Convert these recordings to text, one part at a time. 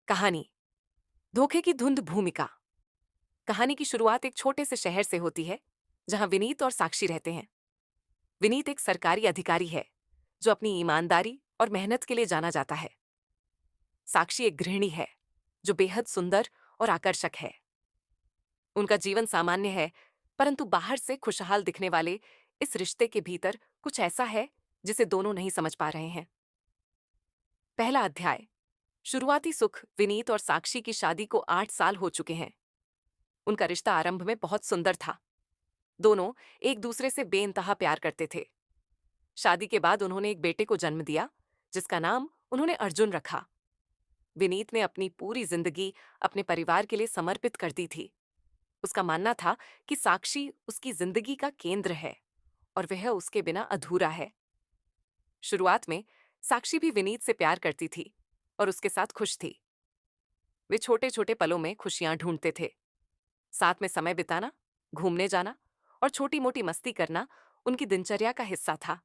कहानी धोखे की धुंध भूमिका। कहानी की शुरुआत एक छोटे से शहर से होती है जहां विनीत और साक्षी रहते हैं। विनीत एक सरकारी अधिकारी है जो अपनी ईमानदारी और मेहनत के लिए जाना जाता है। साक्षी एक गृहिणी है जो बेहद सुंदर और आकर्षक है। उनका जीवन सामान्य है, परंतु बाहर से खुशहाल दिखने वाले इस रिश्ते के भीतर कुछ ऐसा है जिसे दोनों नहीं समझ पा रहे हैं। पहला अध्याय। शुरुआती सुख। विनीत और साक्षी की शादी को 8 साल हो चुके हैं। उनका रिश्ता आरंभ में बहुत सुंदर था। दोनों एक दूसरे से बेइंतहा प्यार करते थे। शादी के बाद उन्होंने एक बेटे को जन्म दिया जिसका नाम उन्होंने अर्जुन रखा। विनीत ने अपनी पूरी जिंदगी अपने परिवार के लिए समर्पित कर दी थी। उसका मानना था कि साक्षी उसकी जिंदगी का केंद्र है और वह उसके बिना अधूरा है। शुरुआत में साक्षी भी विनीत से प्यार करती थी और उसके साथ खुश थी। वे छोटे छोटे पलों में खुशियां ढूंढते थे। साथ में समय बिताना, घूमने जाना और छोटी मोटी मस्ती करना उनकी दिनचर्या का हिस्सा था।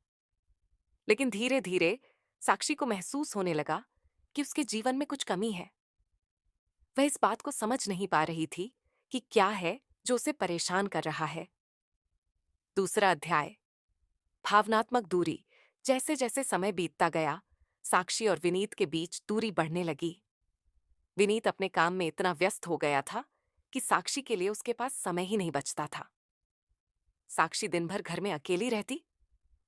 लेकिन धीरे धीरे साक्षी को महसूस होने लगा कि उसके जीवन में कुछ कमी है। वह इस बात को समझ नहीं पा रही थी कि क्या है जो उसे परेशान कर रहा है। दूसरा अध्याय। भावनात्मक दूरी। जैसे जैसे समय बीतता गया, साक्षी और विनीत के बीच दूरी बढ़ने लगी। विनीत अपने काम में इतना व्यस्त हो गया था कि साक्षी के लिए उसके पास समय ही नहीं बचता था। साक्षी दिन भर घर में अकेली रहती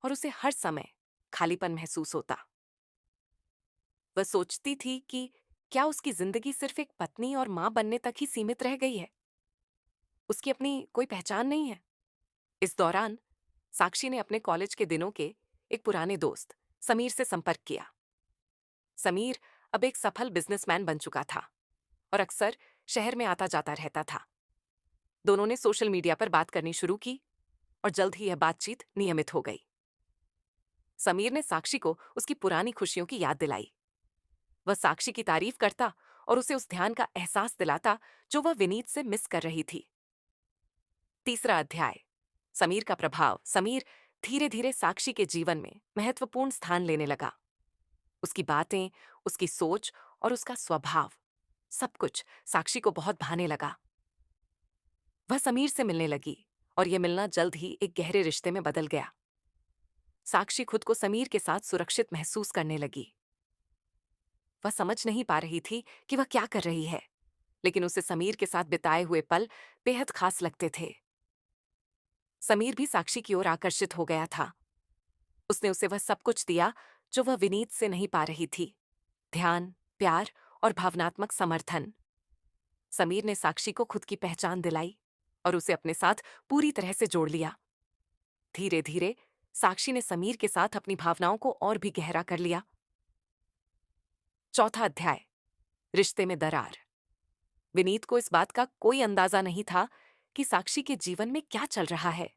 और उसे हर समय खालीपन महसूस होता। वह सोचती थी कि क्या उसकी जिंदगी सिर्फ एक पत्नी और मां बनने तक ही सीमित रह गई है। उसकी अपनी कोई पहचान नहीं है। इस दौरान साक्षी ने अपने कॉलेज के दिनों के एक पुराने दोस्त समीर से संपर्क किया। समीर अब एक सफल बिजनेसमैन बन चुका था और अक्सर शहर में आता जाता रहता था। दोनों ने सोशल मीडिया पर बात करनी शुरू की और जल्द ही यह बातचीत नियमित हो गई। समीर ने साक्षी को उसकी पुरानी खुशियों की याद दिलाई। वह साक्षी की तारीफ करता और उसे उस ध्यान का एहसास दिलाता जो वह विनीत से मिस कर रही थी। तीसरा अध्याय। समीर का प्रभाव। समीर धीरे धीरे साक्षी के जीवन में महत्वपूर्ण स्थान लेने लगा। उसकी बातें, उसकी सोच और उसका स्वभाव, सब कुछ साक्षी को बहुत भाने लगा। वह समीर से मिलने लगी और यह मिलना जल्द ही एक गहरे रिश्ते में बदल गया। साक्षी खुद को समीर के साथ सुरक्षित महसूस करने लगी। वह समझ नहीं पा रही थी कि वह क्या कर रही है, लेकिन उसे समीर के साथ बिताए हुए पल बेहद खास लगते थे। समीर भी साक्षी की ओर आकर्षित हो गया था। उसने उसे वह सब कुछ दिया जो वह विनीत से नहीं पा रही थी। ध्यान, प्यार और भावनात्मक समर्थन। समीर ने साक्षी को खुद की पहचान दिलाई और उसे अपने साथ पूरी तरह से जोड़ लिया। धीरे धीरे साक्षी ने समीर के साथ अपनी भावनाओं को और भी गहरा कर लिया। चौथा अध्याय। रिश्ते में दरार। विनीत को इस बात का कोई अंदाजा नहीं था कि साक्षी के जीवन में क्या चल रहा है।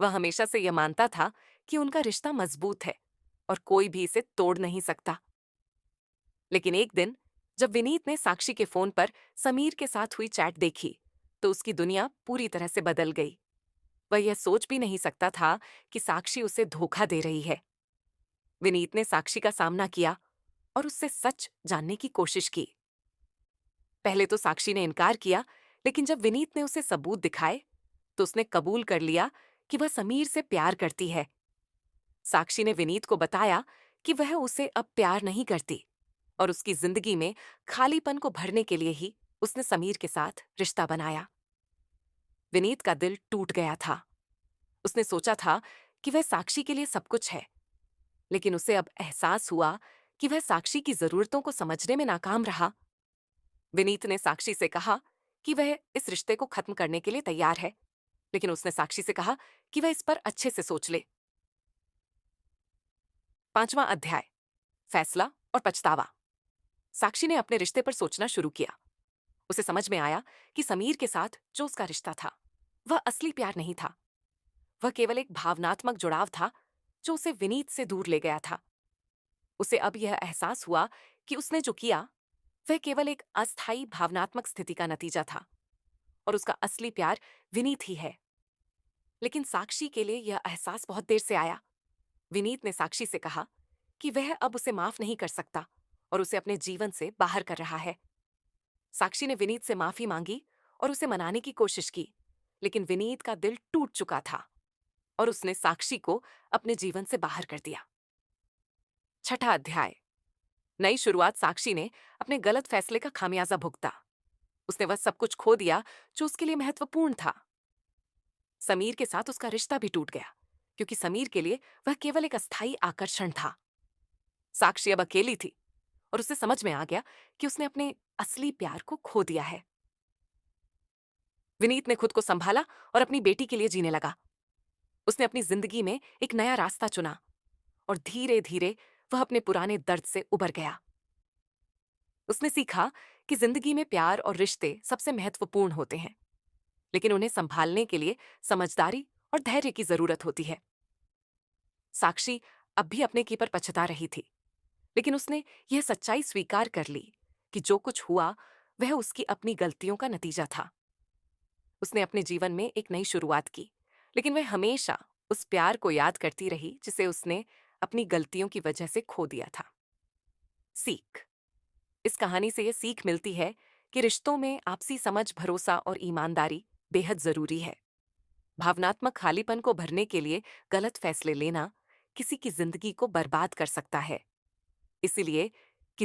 वह हमेशा से यह मानता था कि उनका रिश्ता मजबूत है और कोई भी इसे तोड़ नहीं सकता। लेकिन एक दिन जब विनीत ने साक्षी के फोन पर समीर के साथ हुई चैट देखी, तो उसकी दुनिया पूरी तरह से बदल गई। वह यह सोच भी नहीं सकता था कि साक्षी उसे धोखा दे रही है। विनीत ने साक्षी का सामना किया और उससे सच जानने की कोशिश की। पहले तो साक्षी ने इनकार किया, लेकिन जब विनीत ने उसे सबूत दिखाए तो उसने कबूल कर लिया कि वह समीर से प्यार करती है। साक्षी ने विनीत को बताया कि वह उसे अब प्यार नहीं करती और उसकी जिंदगी में खालीपन को भरने के लिए ही उसने समीर के साथ रिश्ता बनाया। विनीत का दिल टूट गया था। उसने सोचा था कि वह साक्षी के लिए सब कुछ है, लेकिन उसे अब एहसास हुआ कि वह साक्षी की जरूरतों को समझने में नाकाम रहा। विनीत ने साक्षी से कहा कि वह इस रिश्ते को खत्म करने के लिए तैयार है, लेकिन उसने साक्षी से कहा कि वह इस पर अच्छे से सोच ले। पांचवां अध्याय। फैसला और पछतावा। साक्षी ने अपने रिश्ते पर सोचना शुरू किया। उसे समझ में आया कि समीर के साथ जो उसका रिश्ता था वह असली प्यार नहीं था। वह केवल एक भावनात्मक जुड़ाव था जो उसे विनीत से दूर ले गया था। उसे अब यह एहसास हुआ कि उसने जो किया वह केवल एक अस्थायी भावनात्मक स्थिति का नतीजा था और उसका असली प्यार विनीत ही है। लेकिन साक्षी के लिए यह एहसास बहुत देर से आया। विनीत ने साक्षी से कहा कि वह अब उसे माफ नहीं कर सकता और उसे अपने जीवन से बाहर कर रहा है। साक्षी ने विनीत से माफी मांगी और उसे मनाने की कोशिश की, लेकिन विनीत का दिल टूट चुका था और उसने साक्षी को अपने जीवन से बाहर कर दिया। छठा अध्याय। नई शुरुआत। साक्षी ने अपने गलत फैसले का खामियाजा भुगता। उसने वह सब कुछ खो दिया जो उसके लिए महत्वपूर्ण था। समीर के साथ उसका रिश्ता भी टूट गया, क्योंकि समीर के लिए वह केवल एक अस्थायी आकर्षण था। साक्षी अब अकेली थी और उसे समझ में आ गया कि उसने अपने असली प्यार को खो दिया है। विनीत ने खुद को संभाला और अपनी बेटी के लिए जीने लगा। उसने अपनी जिंदगी में एक नया रास्ता चुना और धीरे धीरे वह अपने पुराने दर्द से उबर गया। उसने सीखा कि जिंदगी में प्यार और रिश्ते सबसे महत्वपूर्ण होते हैं, लेकिन उन्हें संभालने के लिए समझदारी और धैर्य की जरूरत होती है। साक्षी अब भी अपने की पर पछता रही थी, लेकिन उसने यह सच्चाई स्वीकार कर ली कि जो कुछ हुआ वह उसकी अपनी गलतियों का नतीजा था। उसने अपने जीवन में एक नई शुरुआत की, लेकिन वह हमेशा उस प्यार को याद करती रही जिसे उसने अपनी गलतियों की वजह से खो दिया था। सीख। इस कहानी से यह सीख मिलती है कि रिश्तों में आपसी समझ, भरोसा और ईमानदारी बेहद जरूरी है। भावनात्मक खालीपन को भरने के लिए गलत फैसले लेना किसी की जिंदगी को बर्बाद कर सकता है। इसीलिए